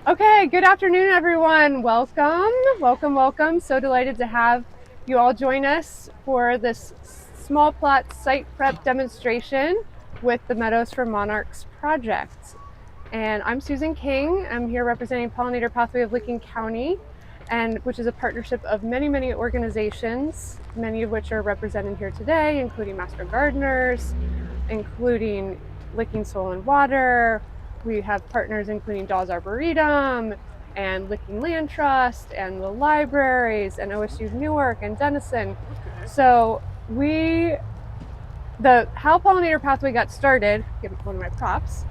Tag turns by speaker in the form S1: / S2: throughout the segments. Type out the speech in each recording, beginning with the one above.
S1: Okay, good afternoon, everyone. Welcome, welcome, welcome. So delighted to have you all join us for this small plot site prep demonstration with the Meadows for Monarchs project. And I'm Susan King. I'm here representing Pollinator Pathway of Licking County, which is a partnership of many organizations, many of which are represented here today, including Master Gardeners, including Licking Soil and Water. We have partners including Dawes Arboretum and Licking Land Trust and the libraries and OSU Newark and Denison. So how Pollinator Pathway got started, give one of my props,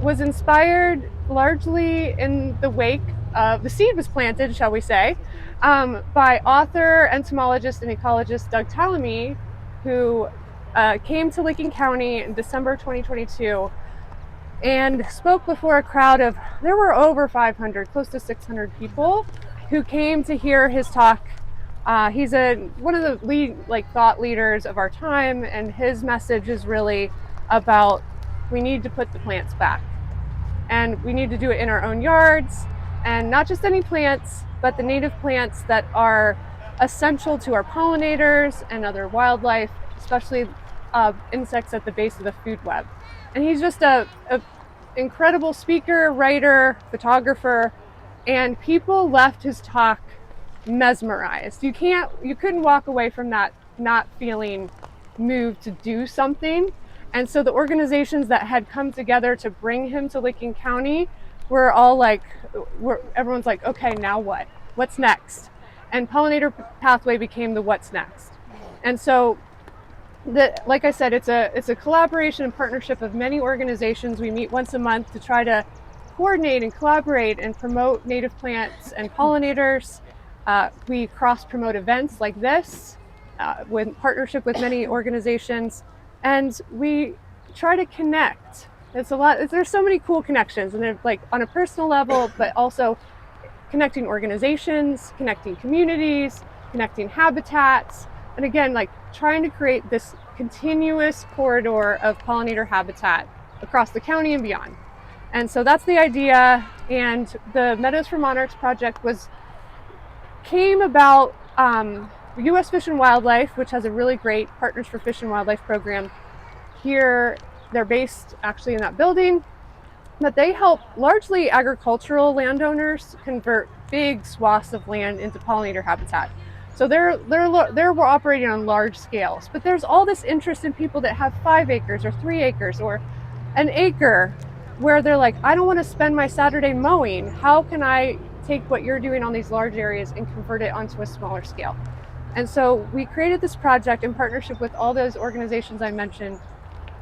S1: was inspired largely in the wake of the seed was planted, shall we say, by author, entomologist, and ecologist Doug Tallamy, who came to Licking County in December 2022 and spoke before a crowd of, there were over 500, close to 600 people who came to hear his talk. He's one of the thought leaders of our time, and his message is really about we need to put the plants back. And we need to do it in our own yards, and not just any plants, but the native plants that are essential to our pollinators and other wildlife, especially insects at the base of the food web. And he's just a incredible speaker, writer, photographer, and people left his talk mesmerized. You couldn't walk away from that not feeling moved to do something. And so the organizations that had come together to bring him to Licking County were all everyone's like, okay, now what? What's next? And Pollinator Pathway became the what's next. And so, like I said, it's a collaboration and partnership of many organizations. We meet once a month to try to coordinate and collaborate and promote native plants and pollinators. We cross-promote events like this with partnership with many organizations. And we try to connect. There's so many cool connections, and they're like on a personal level, but also connecting organizations, connecting communities, connecting habitats, and again, like trying to create this continuous corridor of pollinator habitat across the county and beyond. And so that's the idea. And the Meadows for Monarchs project came about U.S. Fish and Wildlife, which has a really great Partners for Fish and Wildlife program here. They're based actually in that building, but they help largely agricultural landowners convert big swaths of land into pollinator habitat. So they're operating on large scales, but there's all this interest in people that have 5 acres or 3 acres or an acre, where they're like, I don't want to spend my Saturday mowing. How can I take what you're doing on these large areas and convert it onto a smaller scale? And so we created this project in partnership with all those organizations I mentioned.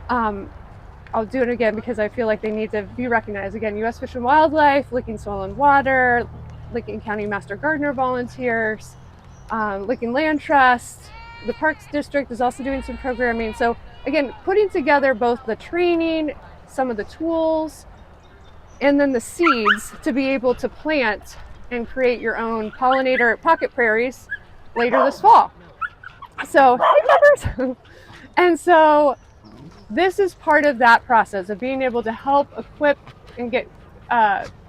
S1: I'll do it again because I feel like they need to be recognized. Again, U.S. Fish and Wildlife, Licking Soil and Water, Licking County Master Gardener volunteers, Licking Land Trust. The Parks District is also doing some programming. So again, putting together both the training, some of the tools, and then the seeds to be able to plant and create your own pollinator pocket prairies later this fall. So, hey peppers! And so this is part of that process of being able to help equip and get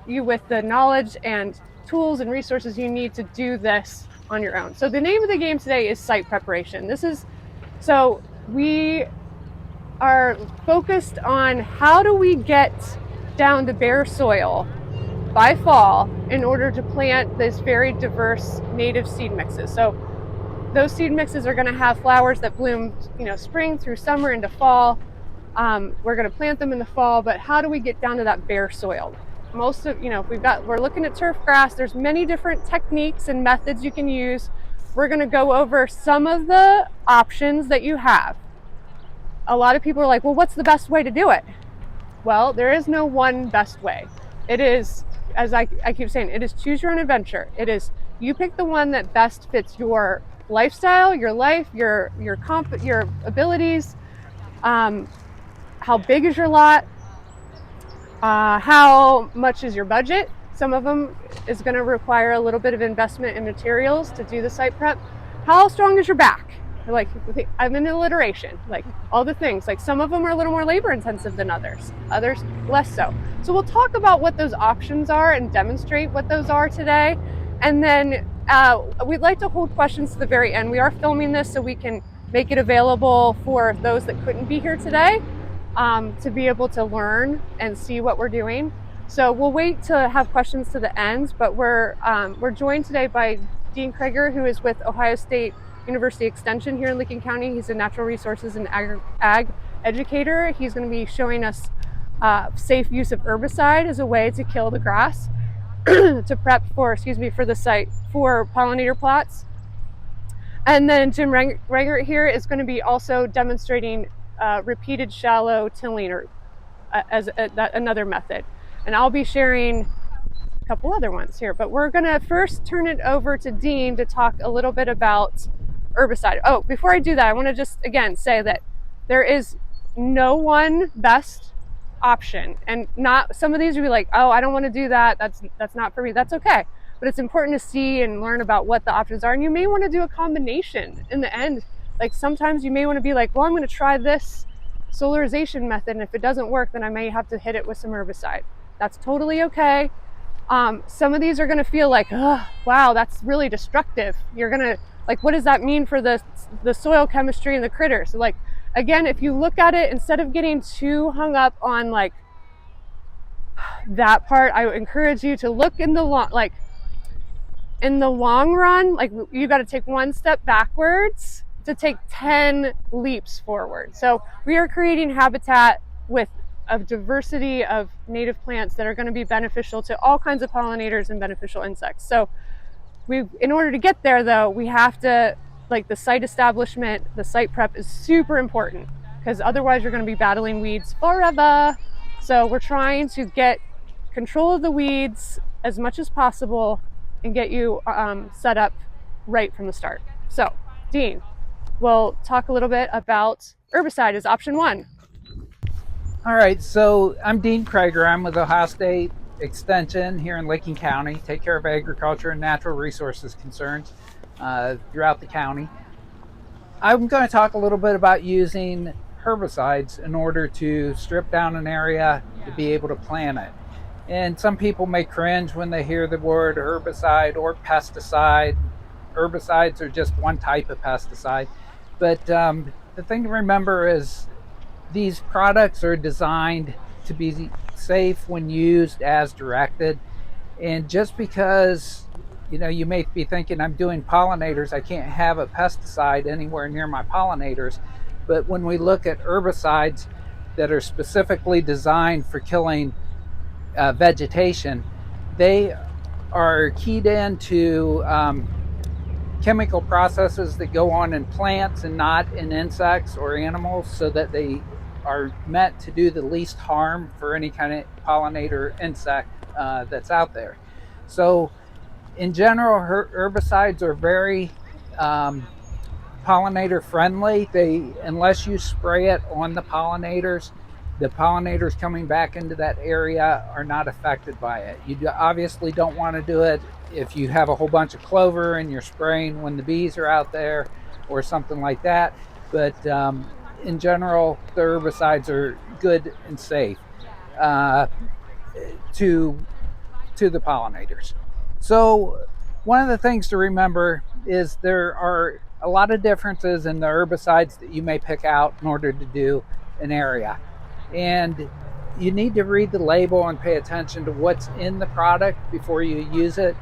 S1: you with the knowledge and tools and resources you need to do this on your own. So the name of the game today is site preparation. So we are focused on how do we get down to bare soil by fall in order to plant this very diverse native seed mixes. So those seed mixes are going to have flowers that bloom, spring through summer into fall. We're going to plant them in the fall, but how do we get down to that bare soil? We're looking at turf grass. There's many different techniques and methods you can use. We're going to go over some of the options that you have. A lot of people are like, well, what's the best way to do it? Well, there is no one best way. It is, as I keep saying, it is choose your own adventure. It is you pick the one that best fits your lifestyle, your life, your abilities. How big is your lot? How much is your budget? Some of them is going to require a little bit of investment in materials to do the site prep. How strong is your back? like I'm in alliteration, like all the things. Like some of them are a little more labor intensive than others less so. So we'll talk about what those options are and demonstrate what those are today. And then we'd like to hold questions to the very end. We are filming this so we can make it available for those that couldn't be here today to be able to learn and see what we're doing. So we'll wait to have questions to the end, but we're joined today by Dean Krieger, who is with Ohio State University Extension here in Licking County. He's a natural resources and ag educator. He's going to be showing us safe use of herbicide as a way to kill the grass to prep for the site for pollinator plots. And then Jim Renger here is going to be also demonstrating repeated shallow tilling as another method. And I'll be sharing a couple other ones here, but we're going to first turn it over to Dean to talk a little bit about herbicide. Oh, before I do that, I want to just again say that there is no one best option, and not some of these would be like, oh, I don't want to do that. That's not for me. That's okay. But it's important to see and learn about what the options are. And you may want to do a combination in the end. Like sometimes you may want to be like, well, I'm going to try this solarization method. And if it doesn't work, then I may have to hit it with some herbicide. That's totally okay. Some of these are going to feel like, oh, wow, that's really destructive. You're going to like, what does that mean for the soil chemistry and the critters? So like, again, if you look at it, instead of getting too hung up on like that part, I would encourage you to look in the long run, like you got to take one step backwards to take 10 leaps forward. So we are creating habitat with a diversity of native plants that are going to be beneficial to all kinds of pollinators and beneficial insects. So in order to get there though, we have to, like the site establishment, the site prep is super important because otherwise you're going to be battling weeds forever. So we're trying to get control of the weeds as much as possible and get you set up right from the start. So Dean, we'll talk a little bit about herbicide as option one.
S2: All right, so I'm Dean Krieger. I'm with Ohio State Extension here in Licking County, take care of agriculture and natural resources concerns throughout the county. I'm going to talk a little bit about using herbicides in order to strip down an area to be able to plant it. And some people may cringe when they hear the word herbicide or pesticide. Herbicides are just one type of pesticide. But the thing to remember is these products are designed to be safe when used as directed. And just because you may be thinking I'm doing pollinators, I can't have a pesticide anywhere near my pollinators. But when we look at herbicides that are specifically designed for killing vegetation, they are keyed into chemical processes that go on in plants and not in insects or animals, so that they are meant to do the least harm for any kind of pollinator insect that's out there. So in general, herbicides are very pollinator friendly. Unless you spray it on the pollinators coming back into that area are not affected by it. You obviously don't want to do it if you have a whole bunch of clover and you're spraying when the bees are out there or something like that. But in general, the herbicides are good and safe to the pollinators. So one of the things to remember is there are a lot of differences in the herbicides that you may pick out in order to do an area. And you need to read the label and pay attention to what's in the product before you use it.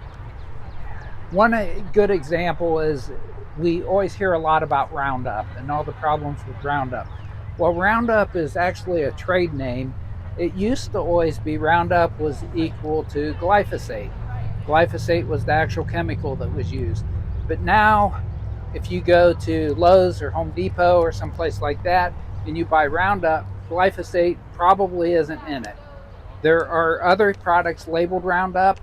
S2: One good example is we always hear a lot about Roundup and all the problems with Roundup. Well, Roundup is actually a trade name. It used to always be Roundup was equal to glyphosate. Glyphosate was the actual chemical that was used. But now, if you go to Lowe's or Home Depot or someplace like that and you buy Roundup, glyphosate probably isn't in it. There are other products labeled Roundup,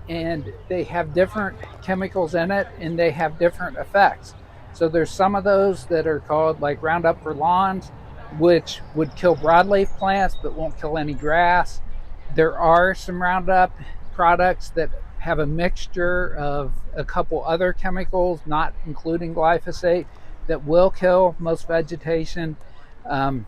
S2: and they have different chemicals in it and they have different effects. So there's some of those that are called like Roundup for lawns, which would kill broadleaf plants but won't kill any grass. There are some Roundup products that have a mixture of a couple other chemicals, not including glyphosate, that will kill most vegetation. Um,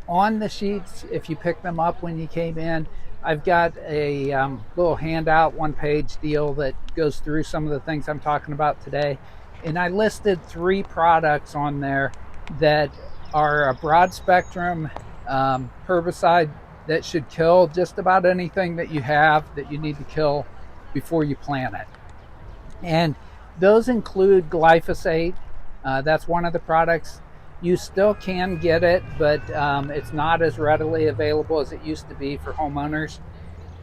S2: on the sheets, if you pick them up when you came in, I've got a little handout, one page deal that goes through some of the things I'm talking about today. And I listed 3 products on there that are a broad spectrum herbicide that should kill just about anything that you have that you need to kill before you plant it. And those include glyphosate. That's one of the products. You still can get it, but it's not as readily available as it used to be for homeowners.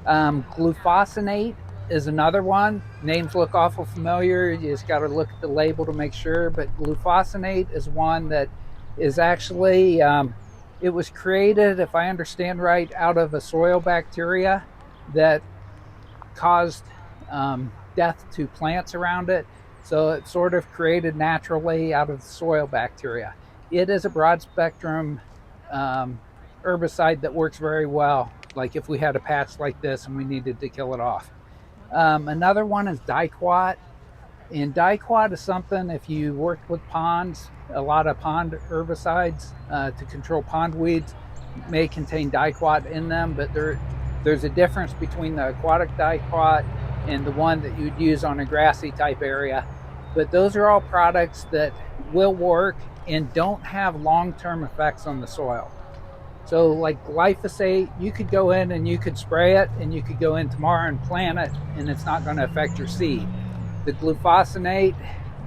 S2: Glufosinate is another one. Names look awful familiar. You just got to look at the label to make sure. But glufosinate is one that is actually, it was created, if I understand right, out of a soil bacteria that caused death to plants around it. So it sort of created naturally out of the soil bacteria. It is a broad spectrum herbicide that works very well, like if we had a patch like this and we needed to kill it off. Another one is diquat. And diquat is something, if you worked with ponds, a lot of pond herbicides to control pond weeds may contain diquat in them, but there's a difference between the aquatic diquat and the one that you'd use on a grassy type area. But those are all products that will work and don't have long-term effects on the soil. So like glyphosate, you could go in and you could spray it, and you could go in tomorrow and plant it, and it's not going to affect your seed. The glufosinate,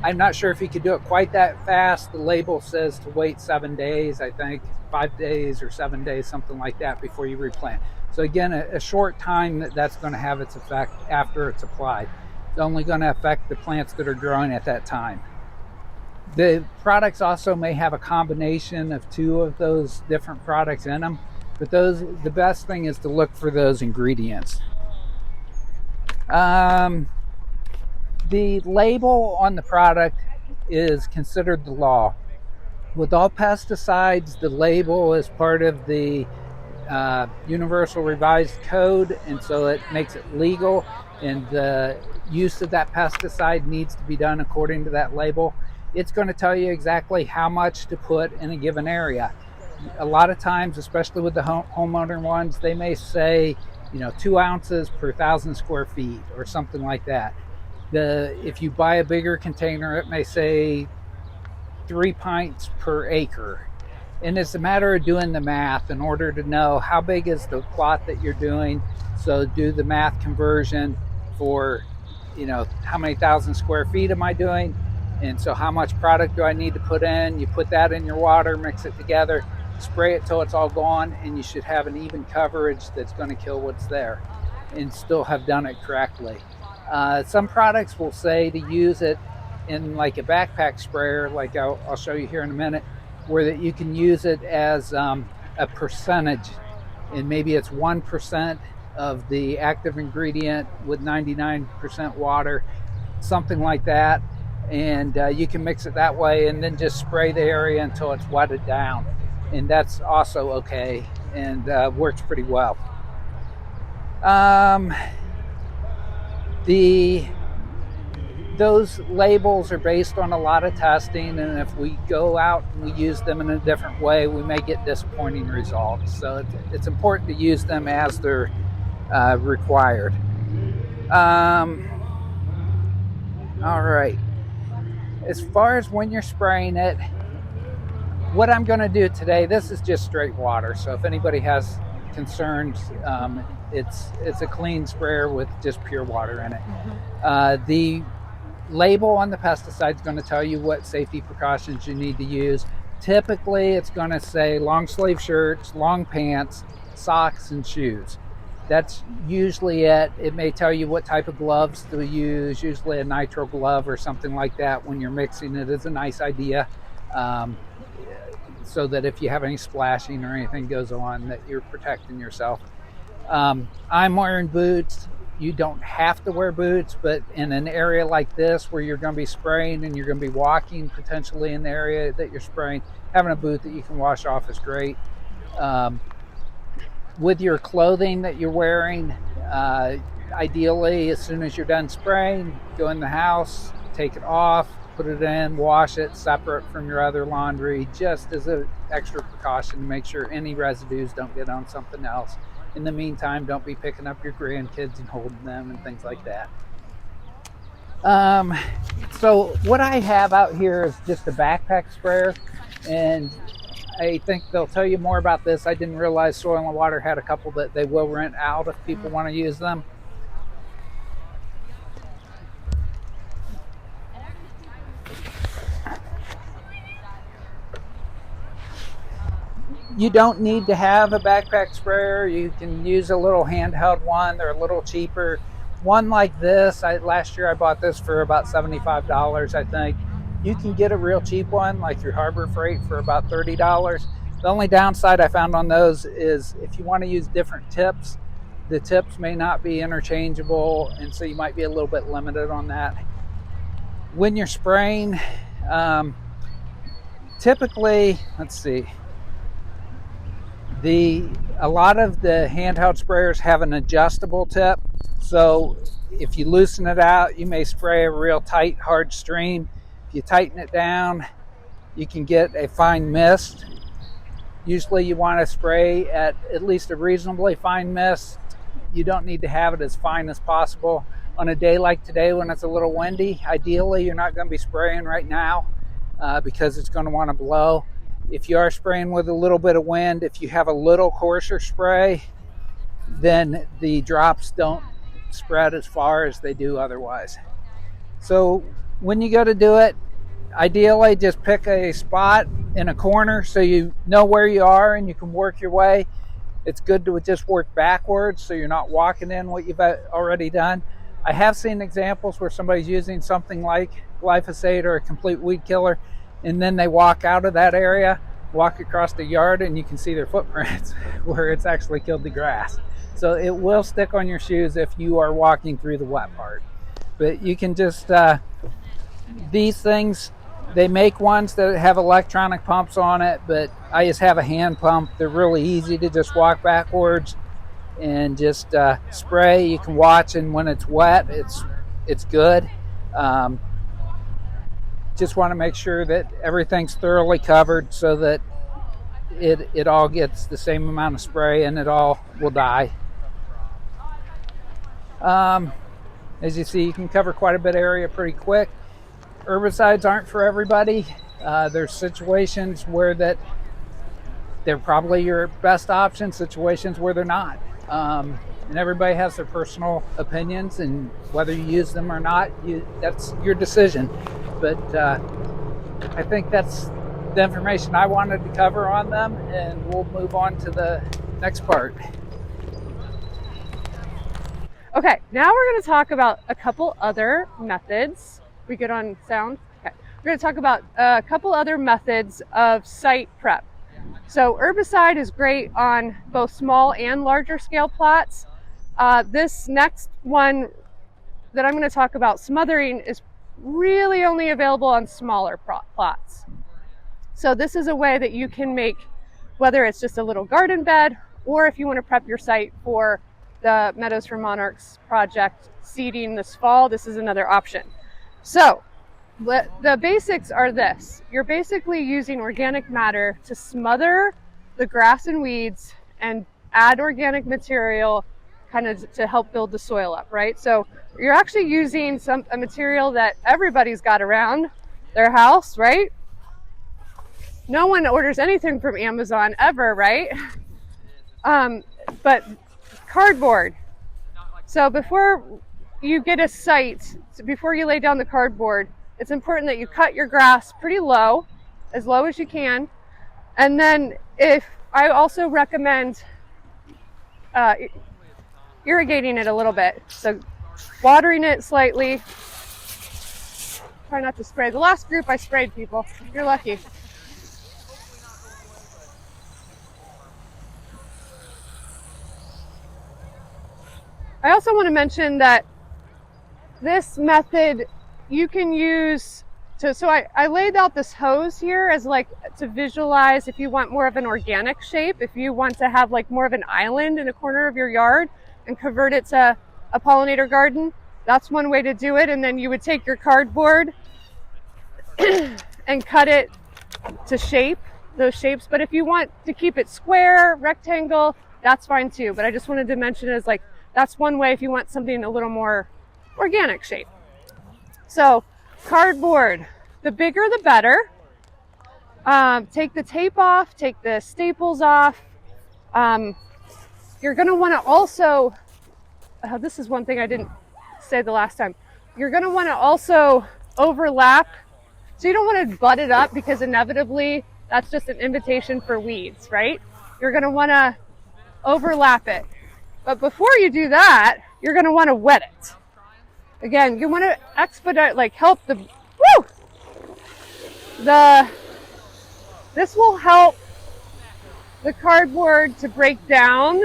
S2: I'm not sure if you could do it quite that fast. The label says to wait 7 days, I think, 5 days or 7 days, something like that, before you replant. So again, a short time that's going to have its effect after it's applied. It's only going to affect the plants that are growing at that time. The products also may have a combination of 2 of those different products in them, but the best thing is to look for those ingredients. The label on the product is considered the law. With all pesticides, the label is part of the Universal Revised Code, and so it makes it legal, and the use of that pesticide needs to be done according to that label. It's going to tell you exactly how much to put in a given area. A lot of times, especially with the homeowner ones, they may say, 2 ounces per 1,000 square feet or something like that. If you buy a bigger container, it may say 3 pints per acre. And it's a matter of doing the math in order to know how big is the plot that you're doing. So do the math conversion for, how many 1,000 square feet am I doing? And so how much product do I need to put in? You put that in your water, mix it together, spray it till it's all gone, and you should have an even coverage that's going to kill what's there and still have done it correctly. Some products will say to use it in like a backpack sprayer, like I'll show you here in a minute, where that you can use it as a percentage, and maybe it's 1% of the active ingredient with 99% water, something like that. And you can mix it that way and then just spray the area until it's wetted down. And that's also okay and works pretty well. Those labels are based on a lot of testing, and if we go out and we use them in a different way, we may get disappointing results. So it's important to use them as they're required. All right. As far as when you're spraying it, what I'm going to do today, this is just straight water. So if anybody has concerns, it's a clean sprayer with just pure water in it. The label on the pesticide is going to tell you what safety precautions you need to use. Typically, it's going to say long sleeve shirts, long pants, socks, and shoes. That's usually it. It may tell you what type of gloves to use, usually a nitro glove or something like that when you're mixing it is a nice idea, so that if you have any splashing or anything goes on, that you're protecting yourself. I'm wearing boots. You don't have to wear boots, but in an area like this where you're going to be spraying and you're going to be walking potentially in the area that you're spraying, having a boot that you can wash off is great. With your clothing that you're wearing, ideally, as soon as you're done spraying, go in the house, take it off, put it in, wash it separate from your other laundry, just as an extra precaution to make sure any residues don't get on something else. In the meantime, don't be picking up your grandkids and holding them and things like that. So what I have out here is just a backpack sprayer, and I think they'll tell you more about this. I didn't realize Soil and Water had a couple that they will rent out if people want to use them. You don't need to have a backpack sprayer. You can use a little handheld one. They're a little cheaper. One like this, last year I bought this for about $75, I think. You can get a real cheap one, like through Harbor Freight, for about $30. The only downside I found on those is if you want to use different tips, the tips may not be interchangeable, and so you might be a little bit limited on that. When you're spraying, typically, let's see, a lot of the handheld sprayers have an adjustable tip, so if you loosen it out, you may spray a real tight, hard stream. If you tighten it down, you can get a fine mist. Usually you want to spray at least a reasonably fine mist. You don't need to have it as fine as possible. On a day like today when it's a little windy, ideally you're not going to be spraying right now because it's going to want to blow. If you are spraying with a little bit of wind, if you have a little coarser spray, then the drops don't spread as far as they do otherwise. So when you go to do it, ideally just pick a spot in a corner so you know where you are and you can work your way. It's good to just work backwards so you're not walking in what you've already done. I have seen examples where somebody's using something like glyphosate or a complete weed killer, and then they walk out of that area, walk across the yard, and you can see their footprints where it's actually killed the grass. So it will stick on your shoes if you are walking through the wet part. But you can just, these things, they make ones that have electronic pumps on it, but I just have a hand pump. They're really easy to just walk backwards and just spray. You can watch, and when it's wet, it's good. Just want to make sure that everything's thoroughly covered so that it all gets the same amount of spray and it all will die. As you see, you can cover quite a bit of area pretty quick. Herbicides aren't for everybody. There's situations where they're probably your best option, situations where they're not. And everybody has their personal opinions, and whether you use them or not, that's your decision. But I think that's the information I wanted to cover on them, and we'll move on to the next part.
S1: Okay, now we're going to talk about a couple other methods. We good on sound? Okay. We're going to talk about a couple other methods of site prep. So herbicide is great on both small and larger scale plots. This next one that I'm going to talk about, smothering, is really only available on smaller plots. So this is a way that you can make, whether it's just a little garden bed, or if you want to prep your site for the Meadows for Monarchs project seeding this fall, this is another option. So the basics are this. You're basically using organic matter to smother the grass and weeds and add organic material kind of to help build the soil up, right? So you're actually using a material that everybody's got around their house, right? No one orders anything from Amazon ever, right? But cardboard. So before you get a site, before you lay down the cardboard, it's important that you cut your grass pretty low as you can. And then I also recommend irrigating it a little bit. So watering it slightly. Try not to spray. The last group I sprayed, people. You're lucky. I also want to mention that this method you can use so I laid out this hose here as like to visualize if you want more of an organic shape, if you want to have like more of an island in a corner of your yard and convert it to a pollinator garden. That's one way to do it. And then you would take your cardboard and cut it to shape those shapes. But if you want to keep it square, rectangle, that's fine too. But I just wanted to mention as like, that's one way if you want something a little more organic shape. So cardboard, the bigger the better. Take the tape off, take the staples off. You're going to want to also, this is one thing I didn't say the last time. You're going to want to also overlap. So you don't want to butt it up because inevitably that's just an invitation for weeds, right? You're going to want to overlap it. But before you do that, you're going to want to wet it. Again, you want to expedite, like help the, this will help the cardboard to break down.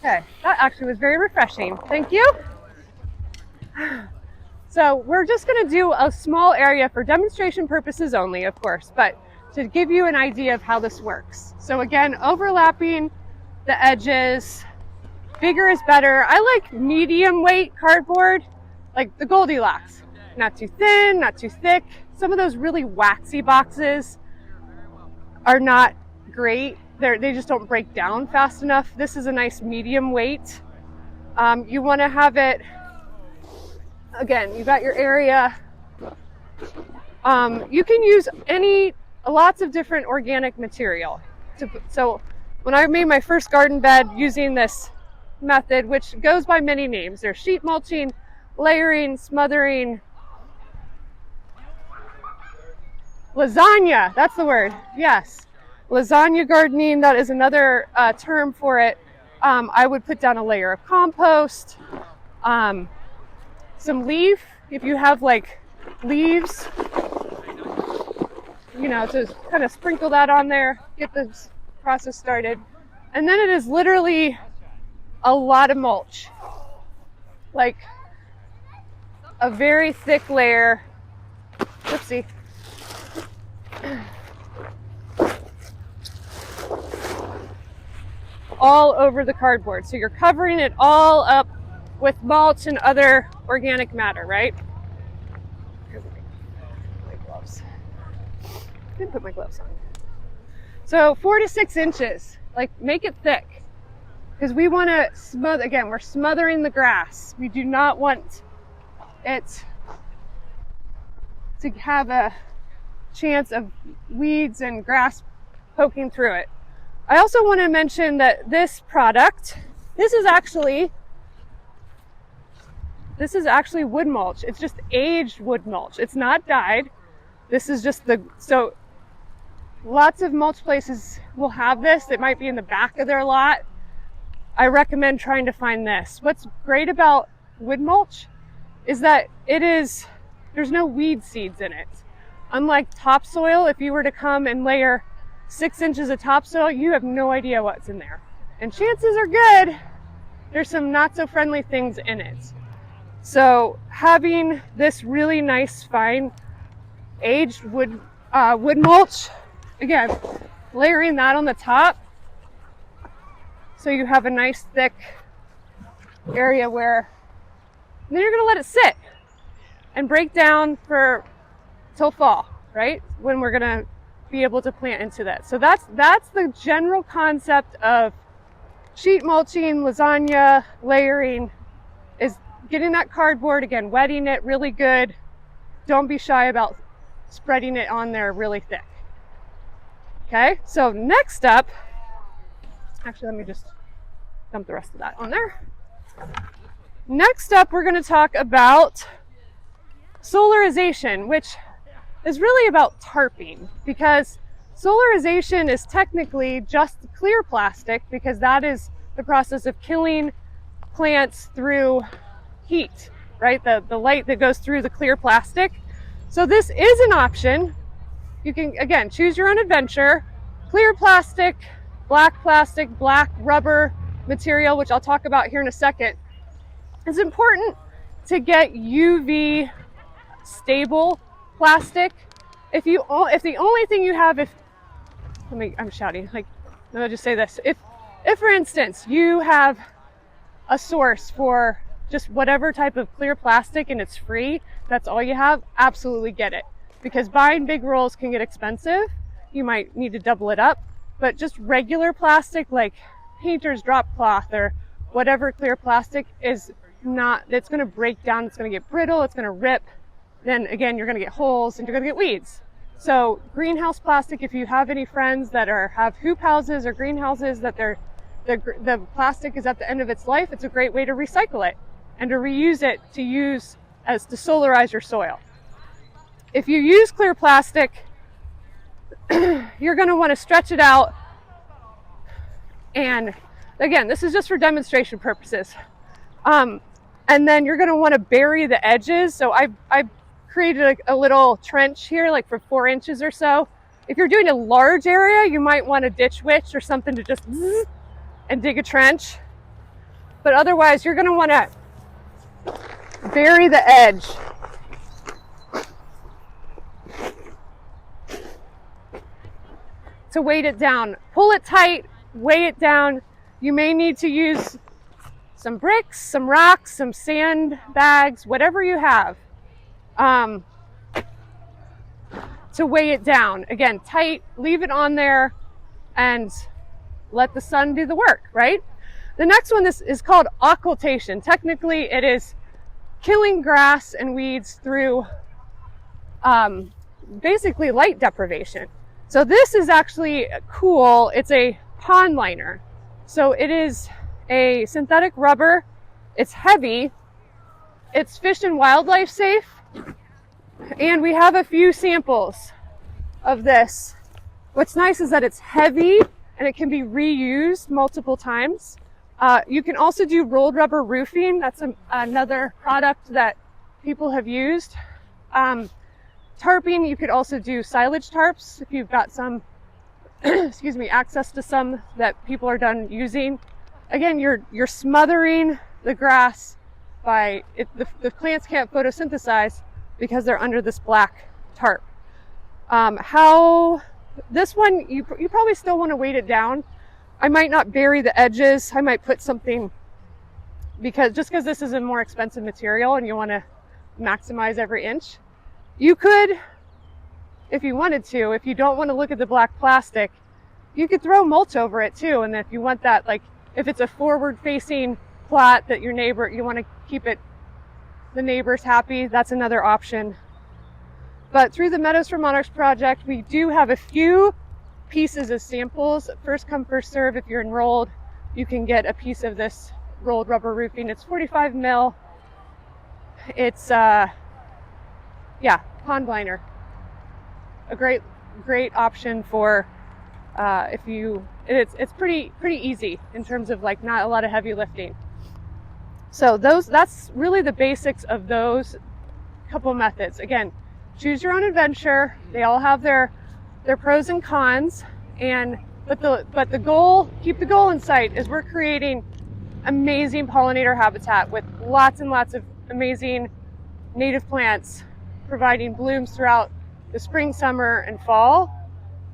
S1: Okay, that actually was very refreshing. Thank you. So we're just going to do a small area for demonstration purposes only, of course, but to give you an idea of how this works. So again, overlapping the edges, bigger is better. I like medium weight cardboard, like the Goldilocks. Not too thin, not too thick. Some of those really waxy boxes are not great. They just don't break down fast enough. This is a nice medium weight. You want to have it, again, you got your area. You can use lots of different organic material. So when I made my first garden bed using this method, which goes by many names, there's sheet mulching, layering, smothering, lasagna, that's the word, yes. Lasagna gardening, that is another term for it. I would put down a layer of compost, some leaf, if you have like leaves, to kind of sprinkle that on there, get this process started. And then it is literally a lot of mulch, like a very thick layer, whoopsie, all over the cardboard. So you're covering it all up with mulch and other organic matter, right? My gloves. I didn't put my gloves on. So 4 to 6 inches, like make it thick, because we want to smother, again, we're smothering the grass. We do not want it to have a chance of weeds and grass poking through it. I also want to mention that this product, this is actually wood mulch. It's just aged wood mulch. It's not dyed. This is just so lots of mulch places will have this. It might be in the back of their lot. I recommend trying to find this. What's great about wood mulch is that there's no weed seeds in it. Unlike topsoil, if you were to come and layer 6 inches of topsoil, you have no idea what's in there. And chances are good, there's some not so friendly things in it. So having this really nice, fine, aged wood mulch, again, layering that on the top, so you have a nice thick area then you're gonna let it sit and break down till fall, right? When we're gonna be able to plant into that. So that's the general concept of sheet mulching, lasagna, layering, is getting that cardboard, again, wetting it really good. Don't be shy about spreading it on there really thick. Okay, so next up, actually let me just dump the rest of that on there. Next up, we're going to talk about solarization, which is really about tarping, because solarization is technically just clear plastic, because that is the process of killing plants through heat, right? The light that goes through the clear plastic. So this is an option. You can, again, choose your own adventure. Clear plastic, black rubber material, which I'll talk about here in a second. It's important to get UV stable plastic. If the only thing you have, I'm shouting, like, let me just say this. If for instance, you have a source for just whatever type of clear plastic and it's free, that's all you have, absolutely get it. Because buying big rolls can get expensive. You might need to double it up, but just regular plastic like painter's drop cloth or whatever clear plastic is not, it's gonna break down, it's gonna get brittle, it's gonna rip. Then again, you're gonna get holes and you're gonna get weeds. So greenhouse plastic, if you have any friends that have hoop houses or greenhouses that the plastic is at the end of its life, it's a great way to recycle it and to reuse it to solarize your soil. If you use clear plastic, you're going to want to stretch it out. And again, this is just for demonstration purposes. And then you're going to want to bury the edges. So I've created a little trench here, like for 4 inches or so. If you're doing a large area, you might want a ditch witch or something to just and dig a trench. But otherwise, you're going to want to bury the edge. To weight it down. Pull it tight, weigh it down. You may need to use some bricks, some rocks, some sand bags, whatever you have, to weigh it down. Again, tight, leave it on there and let the sun do the work, right? The next one is called occultation. Technically, it is killing grass and weeds through basically light deprivation. So this is actually cool. It's a pond liner. So it is a synthetic rubber. It's heavy. It's fish and wildlife safe. And we have a few samples of this. What's nice is that it's heavy and it can be reused multiple times. You can also do rolled rubber roofing. That's another product that people have used. Tarping, you could also do silage tarps if you've got some, excuse me, access to some that people are done using. Again, you're smothering the grass by, the plants can't photosynthesize because they're under this black tarp. This one, you probably still want to weight it down. I might not bury the edges. I might put something, because this is a more expensive material and you want to maximize every inch. You could, if you wanted to, if you don't want to look at the black plastic, you could throw mulch over it too. And if you want that, like if it's a forward facing plot that you want to keep the neighbors happy, that's another option. But through the Meadows for Monarchs project, we do have a few pieces of samples. First come, first serve. If you're enrolled, you can get a piece of this rolled rubber roofing. It's 45 mil. It's pond liner. A great option for it's pretty easy in terms of like not a lot of heavy lifting. So that's really the basics of those couple methods. Again, choose your own adventure. They all have their pros and cons, but the goal, keep the goal in sight, is we're creating amazing pollinator habitat with lots and lots of amazing native plants providing blooms throughout the spring, summer, and fall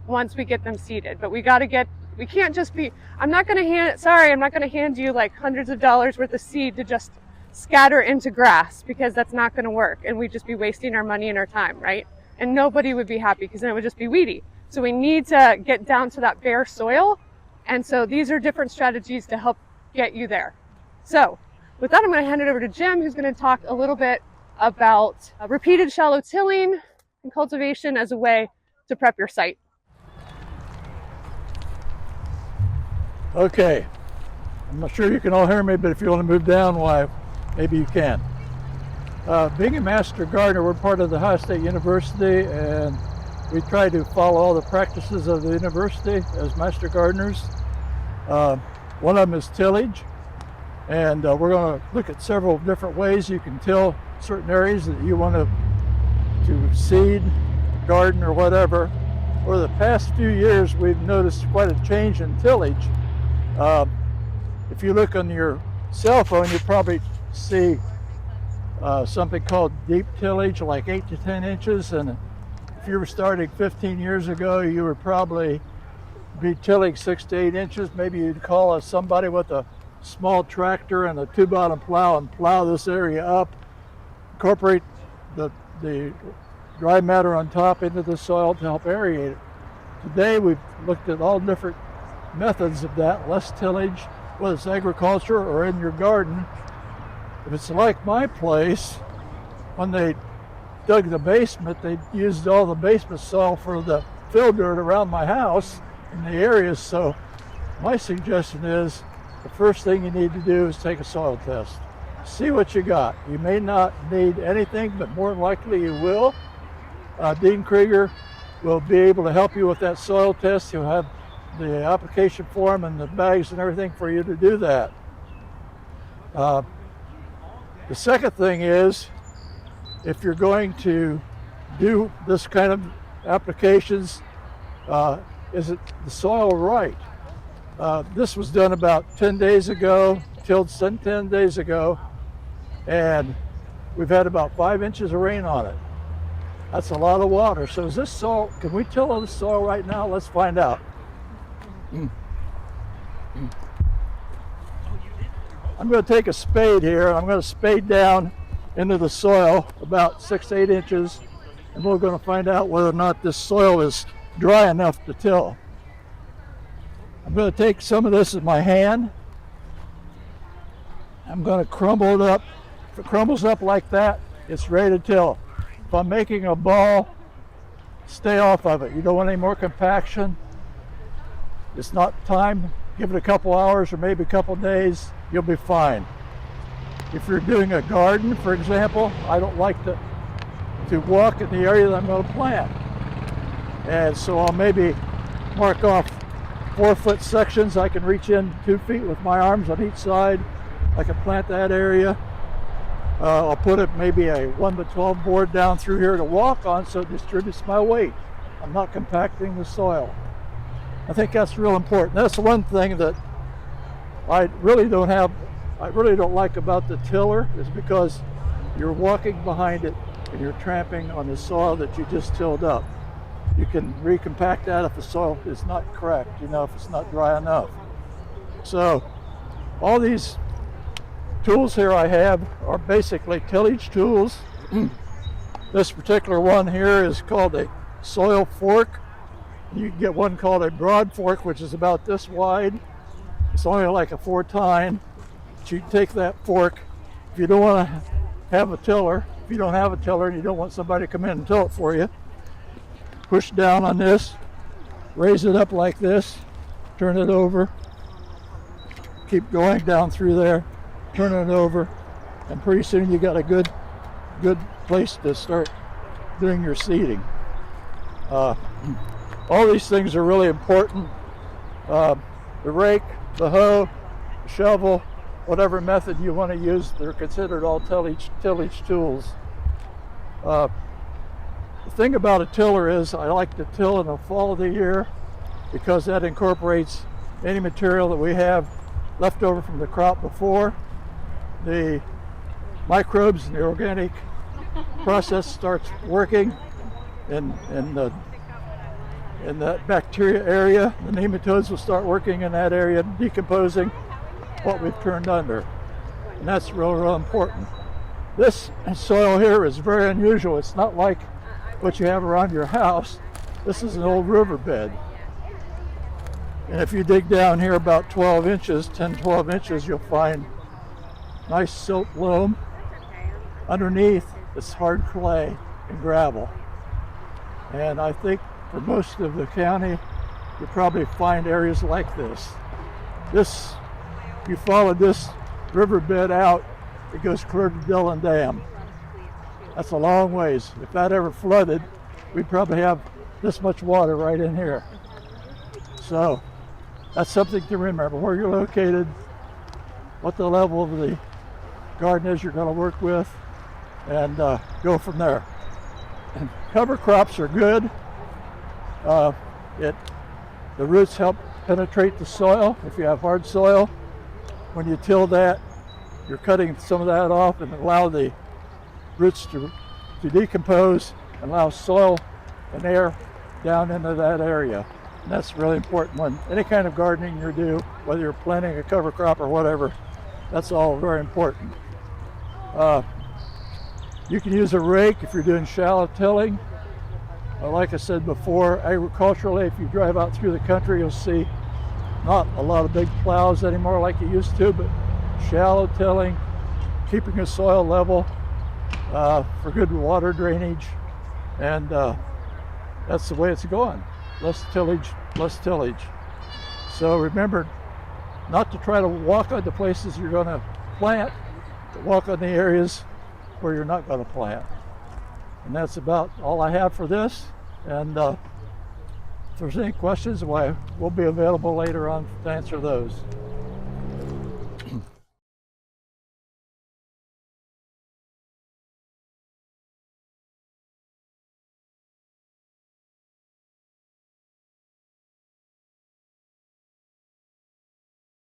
S1: once we get them seeded. But we can't just be, I'm not going to hand you like hundreds of dollars worth of seed to just scatter into grass, because that's not going to work. And we'd just be wasting our money and our time, right? And nobody would be happy because then it would just be weedy. So we need to get down to that bare soil. And so these are different strategies to help get you there. So with that, I'm going to hand it over to Jim, who's going to talk a little bit about repeated shallow tilling and cultivation as a way to prep your site.
S3: Okay, I'm not sure you can all hear me, but if you want to move down, why, maybe you can. Being a master gardener, we're part of the Ohio State University, and we try to follow all the practices of the university as master gardeners. One of them is tillage, and we're going to look at several different ways you can till certain areas that you want to seed, garden, or whatever. Over the past few years, we've noticed quite a change in tillage. If you look on your cell phone, you've probably see something called deep tillage, like 8 to 10 inches. And if you were starting 15 years ago, you would probably be tilling 6 to 8 inches. Maybe you'd call somebody with a small tractor and a 2-bottom plow and plow this area up, incorporate the dry matter on top into the soil to help aerate it. Today we've looked at all different methods of that, less tillage, whether it's agriculture or in your garden. If it's like my place, when they dug the basement, they used all the basement soil for the fill dirt around my house in the areas. So my suggestion is the first thing you need to do is take a soil test. See what you got. You may not need anything, but more than likely you will. Dean Krieger will be able to help you with that soil test. He'll have the application form and the bags and everything for you to do that. The second thing is, if you're going to do this kind of applications, is it the soil right? This was done about 10 days ago, tilled 10 days ago, and we've had about 5 inches of rain on it. That's a lot of water. So is this soil, can we till the soil right now? Let's find out. I'm going to take a spade here. I'm going to spade down into the soil about 6 to 8 inches, and we're going to find out whether or not this soil is dry enough to till. I'm going to take some of this in my hand. I'm going to crumble it up. If it crumbles up like that, it's ready to till. If I'm making a ball, stay off of it. You don't want any more compaction. It's not time. Give it a couple hours or maybe a couple days. You'll be fine. If you're doing a garden, for example, I don't like to walk in the area that I'm going to plant. And so I'll maybe mark off 4-foot sections. I can reach in 2 feet with my arms on each side. I can plant that area. I'll put maybe a 1-to-12 board down through here to walk on, so it distributes my weight. I'm not compacting the soil. I think that's real important. That's one thing that I really don't like about the tiller, is because you're walking behind it and you're tramping on the soil that you just tilled up. You can recompact that if the soil is not correct, if it's not dry enough. So all these tools here I have are basically tillage tools. This particular one here is called a soil fork. You can get one called a broad fork, which is about this wide. It's only like a 4-tine. But you take that fork. If you don't want to have a tiller, if you don't have a tiller and you don't want somebody to come in and till it for you, push down on this, raise it up like this, turn it over, keep going down through there, turn it over, and pretty soon you got a good place to start doing your seeding. All these things are really important. The rake, the hoe, the shovel, whatever method you want to use, they're considered all tillage tools. The thing about a tiller is I like to till in the fall of the year, because that incorporates any material that we have left over from the crop before. The microbes and the organic process starts working in that bacteria area. The nematodes will start working in that area, decomposing what we've turned under. And that's real important. This soil here is very unusual. It's not like what you have around your house. This is an old riverbed. And if you dig down here about 12 inches, 10, 12 inches, you'll find nice silt loam. Underneath, it's hard clay and gravel. And I think for most of the county, you'll probably find areas like this. You follow this riverbed out, it goes clear to Dillon Dam. That's a long ways. If that ever flooded, we'd probably have this much water right in here. So that's something to remember, where you're located, what the level of the garden is you're going to work with, and go from there. And cover crops are good. The roots help penetrate the soil if you have hard soil. When you till that, you're cutting some of that off and allow the roots to decompose and allow soil and air down into that area. And that's really important when any kind of gardening you do, whether you're planting a cover crop or whatever, that's all very important. You can use a rake if you're doing shallow tilling. Like I said before, agriculturally, if you drive out through the country, you'll see not a lot of big plows anymore like you used to, but shallow tilling, keeping the soil level for good water drainage, and that's the way it's going. Less tillage, less tillage. So remember not to try to walk on the places you're going to plant, but walk on the areas where you're not going to plant. And that's about all I have for this. And if there's any questions, we'll be available later on to answer those.